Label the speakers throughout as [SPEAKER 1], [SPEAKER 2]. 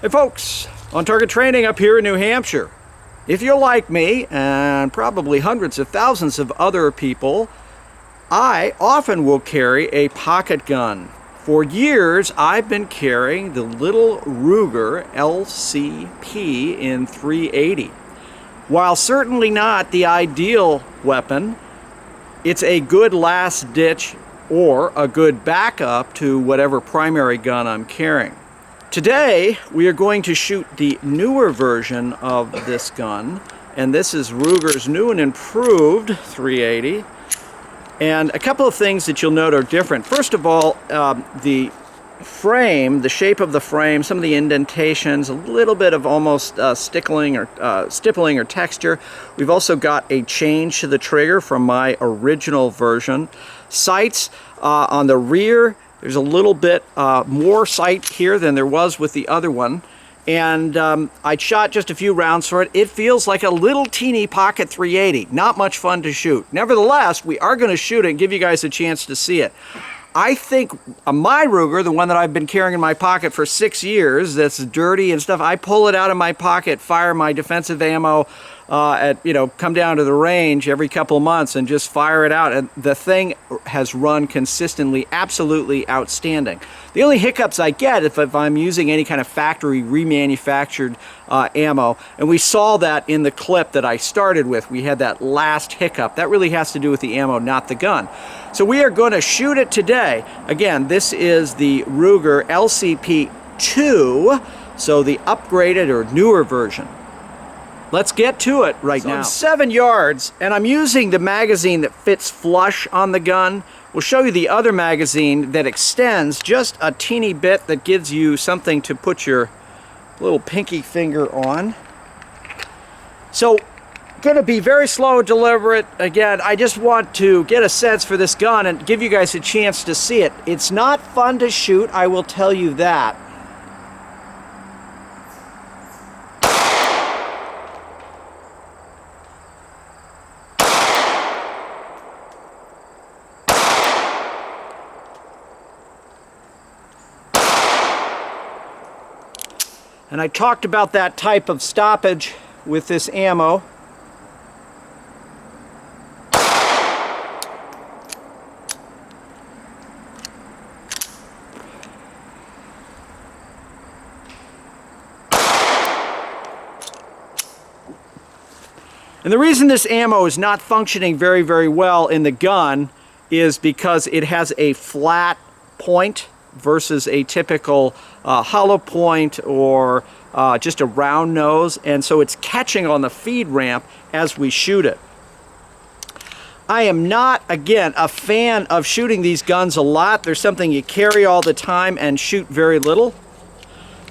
[SPEAKER 1] Hey folks, On Target Training up here in New Hampshire. If you're like me, and probably hundreds of thousands of other people, I often will carry a pocket gun. For years, I've been carrying the little Ruger LCP in .380. While certainly not the ideal weapon, it's a good last ditch or a good backup to whatever primary gun I'm carrying. Today, we are going to shoot the newer version of this gun, and this is Ruger's new and improved .380. And a couple of things that you'll note are different. First of all, the frame, the shape of the frame, some of the indentations, a little bit of almost stippling or texture. We've also got a change to the trigger from my original version. Sights on the rear, there's a little bit more sight here than there was with the other one. And I shot just a few rounds for it. It feels like a little teeny pocket .380. Not much fun to shoot. Nevertheless, we are going to shoot it and give you guys a chance to see it. I think my Ruger, the one that I've been carrying in my pocket for 6 years, that's dirty and stuff, I pull it out of my pocket, fire my defensive ammo, come down to the range every couple of months and just fire it out. And the thing has run consistently, absolutely outstanding. The only hiccups I get if I'm using any kind of factory remanufactured ammo, and we saw that in the clip that I started with. We had that last hiccup. That really has to do with the ammo, not the gun. So we are going to shoot it today. Again, this is the Ruger LCP2, so the upgraded or newer version. Let's get to it right now. I'm 7 yards, and I'm using the magazine that fits flush on the gun. We'll show you the other magazine that extends just a teeny bit, that gives you something to put your little pinky finger on. So, going to be very slow and deliberate. Again, I just want to get a sense for this gun and give you guys a chance to see it. It's not fun to shoot, I will tell you that. And I talked about that type of stoppage with this ammo. And the reason this ammo is not functioning very, very well in the gun is because it has a flat point versus a typical hollow point or just a round nose, and so it's catching on the feed ramp as we shoot it. I am not, again, a fan of shooting these guns a lot. There's something you carry all the time and shoot very little.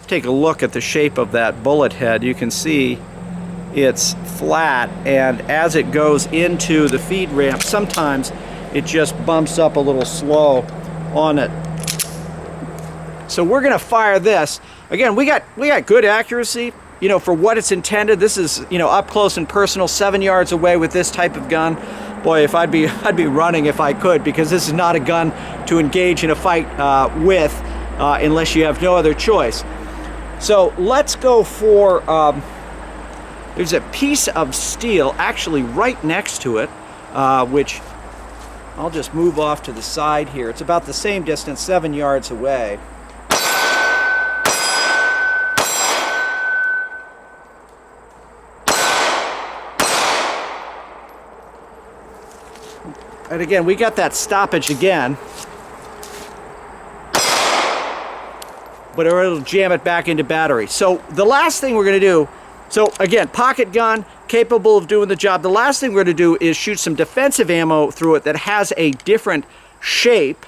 [SPEAKER 1] Take a look at the shape of that bullet head. You can see it's flat, and as it goes into the feed ramp, sometimes it just bumps up a little slow on it. So we're going to fire this. Again, we got good accuracy, for what it's intended. This is, up close and personal, 7 yards away with this type of gun. Boy, if I'd be running if I could, because this is not a gun to engage in a fight with unless you have no other choice. So let's go for, there's a piece of steel actually right next to it, which I'll just move off to the side here. It's about the same distance, 7 yards away. And again, we got that stoppage again, but it'll jam it back into battery. So the last thing we're going to do, so again, pocket gun, capable of doing the job. The last thing we're going to do is shoot some defensive ammo through it that has a different shape,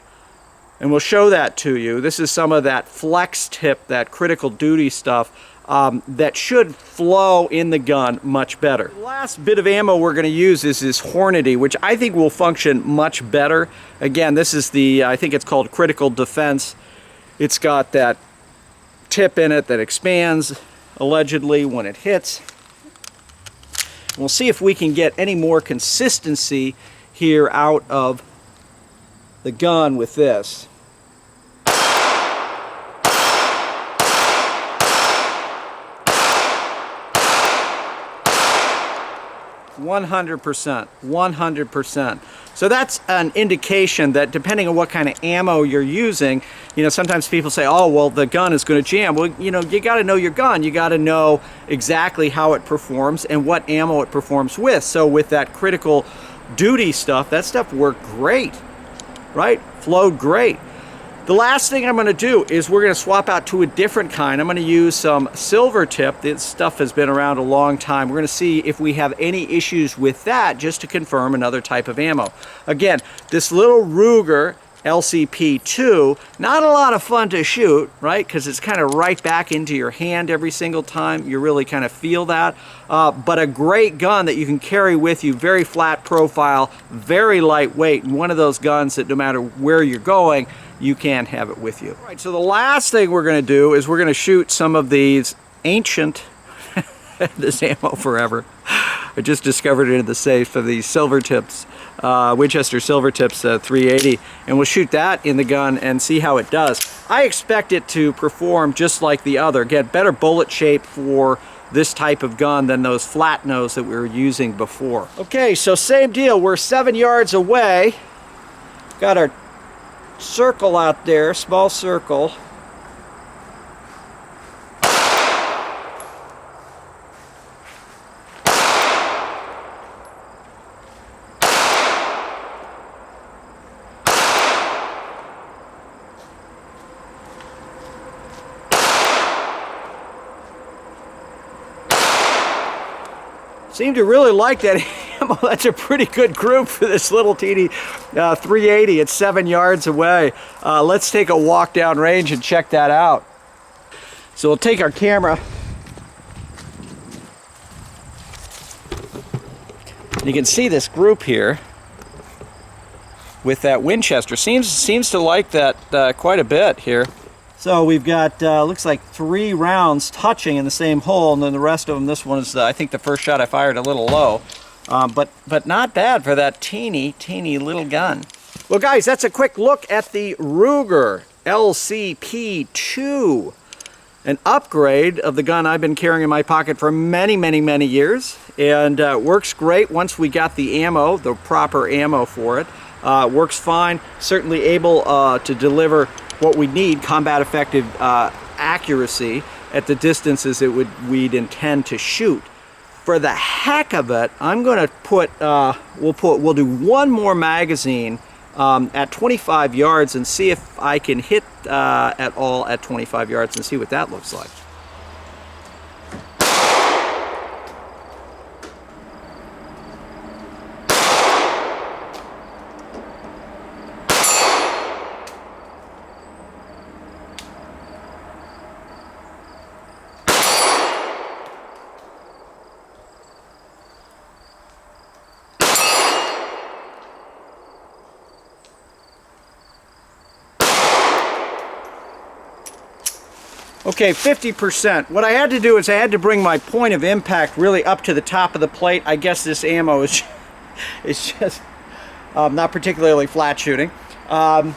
[SPEAKER 1] and we'll show that to you. This is some of that flex tip, that critical duty stuff. That should flow in the gun much better. The last bit of ammo we're going to use is this Hornady, which I think will function much better. Again, this is the, I think it's called Critical Defense. It's got that tip in it that expands, allegedly, when it hits. We'll see if we can get any more consistency here out of the gun with this. 100%, 100%. So that's an indication that depending on what kind of ammo you're using, you know, sometimes people say, oh, well, the gun is going to jam. Well, you know, you got to know your gun. You got to know exactly how it performs and what ammo it performs with. So with that critical duty stuff, that stuff worked great, right? Flowed great. The last thing I'm going to do is we're going to swap out to a different kind. I'm going to use some silver tip. This stuff has been around a long time. We're going to see if we have any issues with that, just to confirm another type of ammo. Again, this little Ruger LCP2, not a lot of fun to shoot, right? Because it's kind of right back into your hand every single time. You really kind of feel that. But a great gun that you can carry with you, very flat profile, very lightweight, and one of those guns that no matter where you're going, you can have it with you. All right, so the last thing we're going to do is we're going to shoot some of these ancient, this ammo forever. I just discovered it in the safe of these silver tips, Winchester silver tips 380, and we'll shoot that in the gun and see how it does. I expect it to perform just like the other, get better bullet shape for this type of gun than those flat nose that we were using before. Okay, so same deal, we're 7 yards away. Got our circle out there, small circle. Seem to really like that ammo. That's a pretty good group for this little teeny 380. It's 7 yards away. Let's take a walk down range and check that out. So we'll take our camera. You can see this group here with that Winchester. Seems to like that quite a bit here. So we've got, looks like 3 rounds touching in the same hole, and then the rest of them, this one is, I think the first shot I fired a little low. But not bad for that teeny little gun. Well guys, that's a quick look at the Ruger LCP2. An upgrade of the gun I've been carrying in my pocket for many years. And works great once we got the ammo, the proper ammo for it. Works fine, certainly able to deliver what we need, combat effective accuracy at the distances we'd intend to shoot. For the heck of it, I'm going to put, we'll do one more magazine at 25 yards and see if I can hit at all at 25 yards and see what that looks like. Okay, 50%. What I had to do is I had to bring my point of impact really up to the top of the plate. I guess this ammo is just not particularly flat shooting. But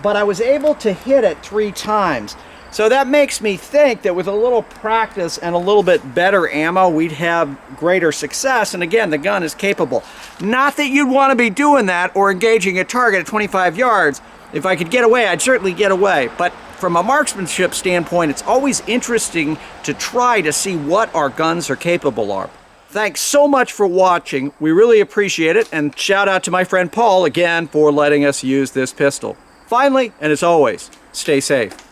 [SPEAKER 1] I was able to hit it 3 times. So that makes me think that with a little practice and a little bit better ammo, we'd have greater success. And again, the gun is capable. Not that you'd want to be doing that or engaging a target at 25 yards. If I could get away, I'd certainly get away. But from a marksmanship standpoint, it's always interesting to try to see what our guns are capable of. Thanks so much for watching. We really appreciate it. And shout out to my friend Paul again for letting us use this pistol. Finally, and as always, stay safe.